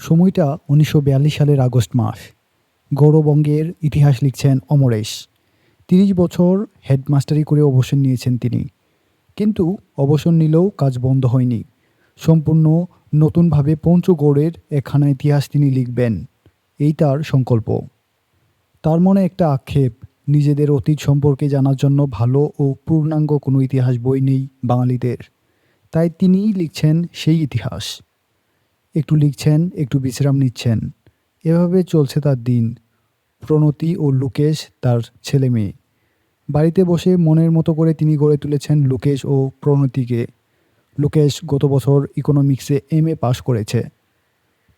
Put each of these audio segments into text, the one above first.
সময়টা ১৯৪২ সালের আগস্ট মাস। গৌড়বঙ্গের ইতিহাস লিখছেন অমরেশ। ৩০ বছর হেডমাস্টারি করে অবসর নিয়েছেন তিনি। কিন্তু অবসর নিলেও কাজ বন্ধ হয়নি। সম্পূর্ণ নতুনভাবে পঞ্চগড়ের একখানা ইতিহাস তিনি লিখবেন। এই তার সংকল্প। তার মনে একটা আক্ষেপ, নিজেদের অতীত সম্পর্কে জানার জন্য ভালো ও পূর্ণাঙ্গ কোনো ইতিহাস বই নেই বাঙালিদের। তাই তিনিই লিখছেন সেই ইতিহাস। একটু লিখছেন, একটু বিশ্রাম নিচ্ছেন। এভাবে চলছে তার দিন। প্রণতি ও লুকেশ তার ছেলেমেয়ে। বাড়িতে বসে মনের মতো করে তিনি গড়ে তুলেছেন লুকেশ ও প্রণতিকে। লুকেশ গত বছর ইকোনমিক্সে MA পাশ করেছে।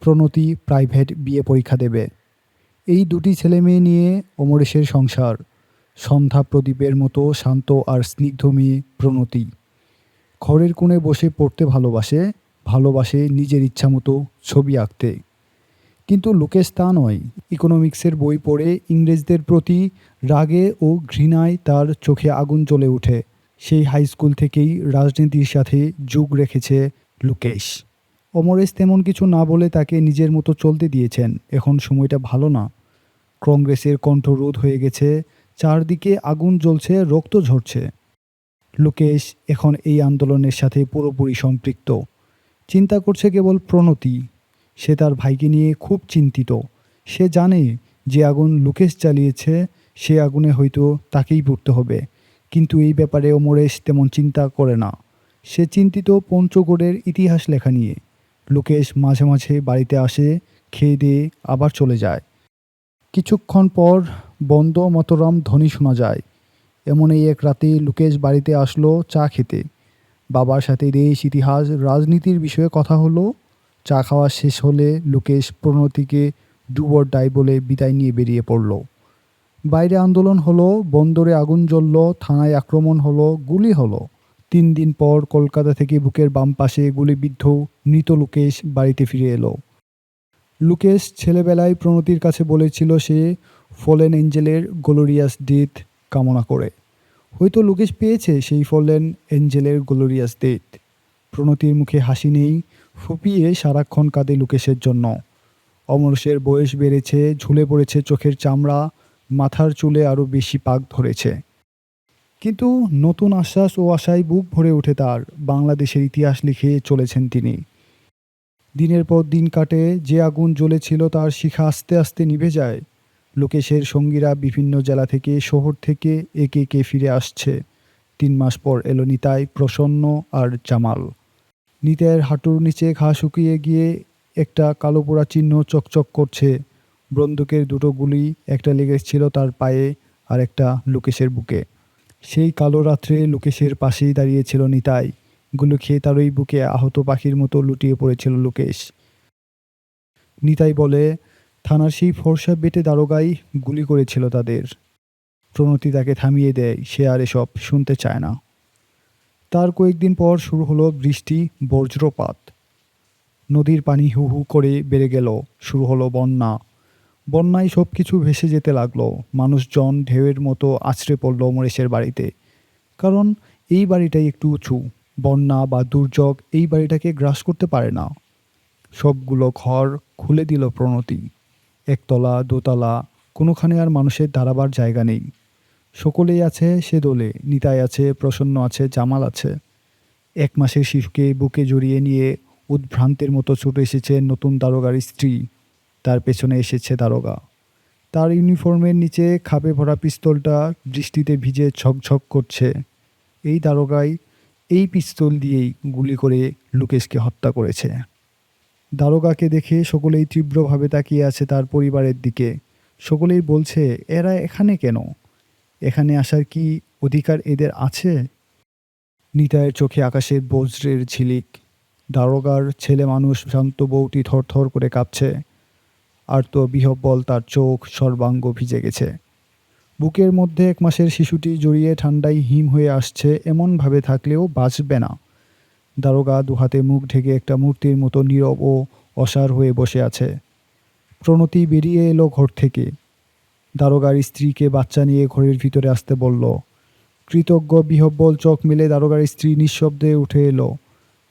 প্রণতি প্রাইভেট BA পরীক্ষা দেবে। এই দুটি ছেলেমেয়ে নিয়ে অমরেশের সংসার। সন্ধ্যা প্রদীপের মতো শান্ত আর স্নিগ্ধ মেয়ে প্রণতি। ঘরের কোণে বসে পড়তে ভালোবাসে নিজের ইচ্ছামতো ছবি আঁকতে। কিন্তু লুকেশ তা নয়। ইকোনমিক্সের বই পড়ে ইংরেজদের প্রতি রাগে ও ঘৃণায় তার চোখে আগুন জ্বলে ওঠে। সেই হাই স্কুল থেকেই রাজনীতির সাথে যোগ রেখেছে লুকেশ। অমরেশ তেমন কিছু না বলে তাকে নিজের মতো চলতে দিয়েছেন। এখন সময়টা ভালো না। কংগ্রেসের কণ্ঠরোধ হয়ে গেছে, চারদিকে আগুন জ্বলছে, রক্ত ঝরছে। লুকেশ এখন এই আন্দোলনের সাথে পুরোপুরি সম্পৃক্ত। চিন্তা করছে কেবল প্রণতি। সে তার ভাইকে নিয়ে খুব চিন্তিত। সে জানে যে আগুন লুকেশ জ্বালিয়েছে, সে আগুনে হয়তো তাকেই পুড়তে হবে। কিন্তু এই ব্যাপারে অমরেশ তেমন চিন্তা করে না। সে চিন্তিত পঞ্চগড়ের ইতিহাস লেখা নিয়ে। লুকেশ মাঝে মাঝে বাড়িতে আসে, খেয়ে দিয়ে আবার চলে যায়। কিছুক্ষণ পর বন্দে মাতরম ধ্বনি শোনা যায়। এমনই এক রাতে লুকেশ বাড়িতে আসলো চা খেতে। বাবার সাথে দেশ, ইতিহাস, রাজনীতির বিষয়ে কথা হলো। চা খাওয়া শেষ হলে লুকেশ প্রণতিকে ডু অর ডাই বলে বিদায় নিয়ে বেরিয়ে পড়ল। বাইরে আন্দোলন হলো, বন্দরে আগুন জ্বলল, থানায় আক্রমণ হলো, গুলি হলো। ৩ দিন পর কলকাতা থেকে বুকের বাম পাশে গুলিবিদ্ধ মৃত লুকেশ বাড়িতে ফিরে এলো। লুকেশ ছেলেবেলায় প্রণতির কাছে বলেছিল সে ফলেন এঞ্জেলের গ্লোরিয়াস ডেথ কামনা করে। হয়তো লুকেশ পেয়েছে সেই ফলেন এঞ্জেলের গ্লোরিয়াস ডেথ। প্রণতির মুখে হাসি নেই, ফুপিয়ে সারাক্ষণ কাঁদে লুকেশের জন্য। অমরেশের বয়স বেড়েছে, ঝুলে পড়েছে চোখের চামড়া, মাথার চুলে আরও বেশি পাক ধরেছে। কিন্তু নতুন আশ্বাস ও আশায় বুক ভরে ওঠে তার। বাংলাদেশের ইতিহাস লিখে চলেছেন তিনি। দিনের পর দিন কাটে, যে আগুন জ্বলেছিল তার শিখা আস্তে আস্তে নিভে যায়। লোকেশের সঙ্গীরা বিভিন্ন জেলা থেকে, শহর থেকে একে একে ফিরে আসছে। 3 মাস পর এলো নিতাই, প্রসন্ন আর জামাল। নিতাইয়ের হাঁটুর নিচে ঘা শুকিয়ে গিয়ে একটা কালো পোড়া চিহ্ন চকচক করছে। বন্দুকের দুটো গুলি, একটা লেগেছিল তার পায়ে আর একটা লোকেশের বুকে। সেই কালো রাত্রে লোকেশের পাশেই দাঁড়িয়েছিল নিতাই। গুলি খেয়ে তারই বুকে আহত পাখির মতো লুটিয়ে পড়েছিল লোকেশ। নিতাই বলে, থানার সেই ফর্সা বেটে দারোগাই গুলি করেছিল তাদের। প্রণতি তাকে থামিয়ে দেয়, সে আর এসব শুনতে চায় না। তার কয়েকদিন পর শুরু হলো বৃষ্টি, বজ্রপাত। নদীর পানি হু হু করে বেড়ে গেল। শুরু হলো বন্যা। বন্যায় সব কিছু ভেসে যেতে লাগলো। মানুষজন ঢেউয়ের মতো আছড়ে পড়ল অমরেশের বাড়িতে। কারণ এই বাড়িটাই একটু উঁচু। বন্যা বা দুর্যোগ এই বাড়িটাকে গ্রাস করতে পারে না। সবগুলো ঘর খুলে দিল প্রণতি। একতলা, দোতলা, কোনোখানে আর মানুষের দাঁড়াবার জায়গা নেই। সকলেই আছে সে দোলে। নিতাই আছে, প্রসন্ন আছে, জামাল আছে। 1 মাসের শিশুকে বুকে জড়িয়ে নিয়ে উদ্ভ্রান্তের মতো ছুটে এসেছে নতুন দারোগার স্ত্রী। তার পেছনে এসেছে দারোগা। তার ইউনিফর্মের নিচে খাপে ভরা পিস্তলটা বৃষ্টিতে ভিজে ঝকঝক করছে। এই দারোগাই এই পিস্তল দিয়েই গুলি করে লুকেশকে হত্যা করেছে। দারোগাকে দেখে সকলেই তীব্রভাবে তাকিয়ে আছে তার পরিবারের দিকে। সকলেই বলছে, এরা এখানে কেন? এখানে আসার কি অধিকার এদের আছে? নিতাইয়ের চোখে আকাশের বজ্রের ঝিলিক। দারোগার ছেলে মানুষ শান্ত বউটি থরথর করে কাঁপছে। আর তো বিহ্বল তার চোখ, সর্বাঙ্গ ভিজে গেছে। বুকের মধ্যে 1 মাসের শিশুটি জড়িয়ে ঠান্ডায় হিম হয়ে আসছে, এমনভাবে থাকলেও বাঁচবে না। দারোগা দুহাতে মুখ ঢেকে একটা মূর্তির মতো নীরব ও অসাড় হয়ে বসে আছে। প্রণতি বেরিয়ে এলো ঘর থেকে। দারোগার স্ত্রীকে বাচ্চা নিয়ে ঘরের ভিতরে আসতে বলল। কৃতজ্ঞ বিহ্বল চোখ মেলে দারোগার স্ত্রী নিঃশব্দে উঠে এলো।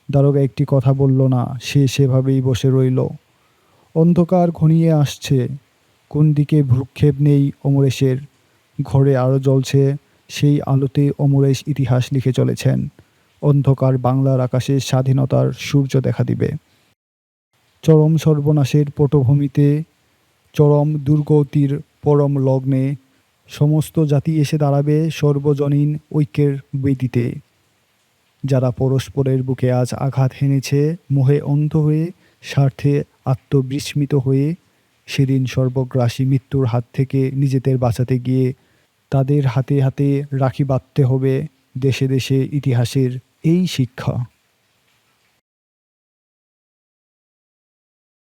দারোগা একটি কথা বলল না, সে সেভাবেই বসে রইল। অন্ধকার ঘনিয়ে আসছে, কোন দিকে ভ্রুক্ষেপ নেই অমরেশের। ঘরে আলো জ্বলছে, সেই আলোতে অমরেশ ইতিহাস লিখে চলেছেন। অন্ধকার বাংলার আকাশে স্বাধীনতার সূর্য দেখা দিবে। চরম সর্বনাশের পটভূমিতে, চরম দুর্গতির পরম লগ্নে সমস্ত জাতি এসে দাঁড়াবে সর্বজনীন ঐক্যের বেদিতে। যারা পরস্পরের বুকে আজ আঘাত হেনেছে, মোহে অন্ধ হয়ে, স্বার্থে আত্মবিস্মৃত হয়ে, সেদিন সর্বগ্রাসী মৃত্যুর হাত থেকে নিজেদের বাঁচাতে গিয়ে তাদের হাতে হাতে রাখি বাঁধতে হবে দেশে দেশে ইতিহাসের এই শিক্ষা।